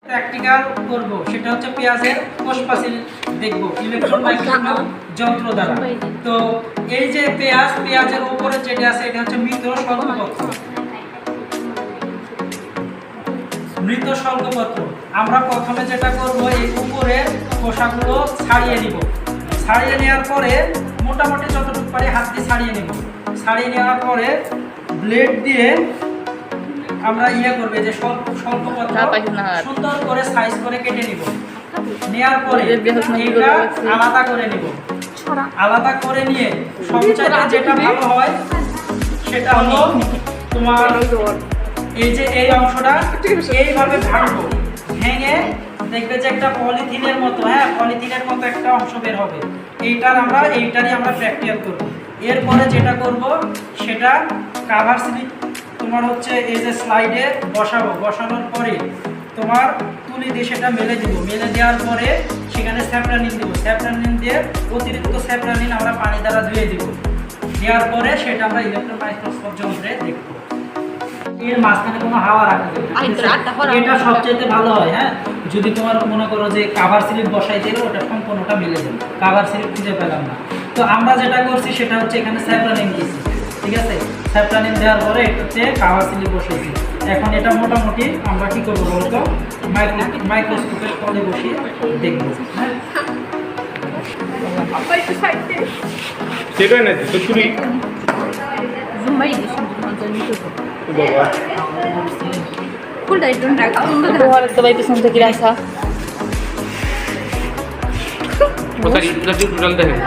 Practical করব সেটা হচ্ছে পেঁয়াজের কোষপ্রাচীর দেখব ইলেকট্রন মাইক্রোস্কোপ যন্ত্র দ্বারা। তো এই যে পেঁয়াজের উপরে যেটা আছে এটা হচ্ছে মৃত শল্কপত্র। আমরা প্রথমে যেটা করব এই উপরের খোসাগুলো ছাড়িয়ে নিব। ছাড়িয়ে নেওয়ার পরে মোটামুটি যতটুকু পারি হাত দিয়ে ছাড়িয়ে নেব। ছাড়িয়ে নেওয়ার পরে ব্লেড দিয়ে আমরা করবে যে শল্কপত্র সুন্দর করে সাইজ করে কেটে নিব। নেওয়ার পরে এটা আলাদা করে নিব। আলাদা করে নিয়ে সবচেয়ে যেটা ভালো হয় সেটা হলো তোমার এই যে এই অংশটা এইভাবে ভাঙবো। ভেঙে দেখবে যে একটা পলিথিনের মতো পলিথিনের মতো একটা অংশ বের হবে। এইটারই আমরা প্র্যাকটিক্যাল করব। এরপরে যেটা করব সেটা কাভার স্লিপ তোমার হচ্ছে এই যে স্লাইডে বসাবো। বসানোর পরে তোমার তুলি দিয়ে সেটা মেলে দিব। মেলে দেওয়ার পরে সেখানে স্যাপ্রানিন দিব। স্যাপ্রানিন দিয়ে অতিরিক্ত স্যাপ্রানিন আমরা পানি দ্বারা ধুয়ে দিব। দেওয়ার পরে সেটা আমরা ইলেকট্রন মাইক্রোস্কোপ যন্ত্রে দেখব। এর মাঝখানে কোনো হাওয়া রাখা যাবে না। এটা সবচেয়ে ভালো হয়। যদি তোমার মনে করো যে কাভার স্লিপ বসাই দিলে ওটা সম্পূর্ণটা মিলে যাবে। কাভার স্লিপ খুঁজে পেলাম না, তো আমরা যেটা করছি সেটা হচ্ছে এখানে স্যাপ্রানিন দিয়েছি। ঠিক আছে, স্যাপ্রানিন দেওয়ার পরে এটা হচ্ছে কাভার স্লিপ বসিয়েছি। এখন এটা মোটামুটি আমরা কি করবো বলতো মাইক্রোস্কোপের তলে বসিয়ে দেখবো। সেটাই না তো ছুরি টোটাল দেখেন।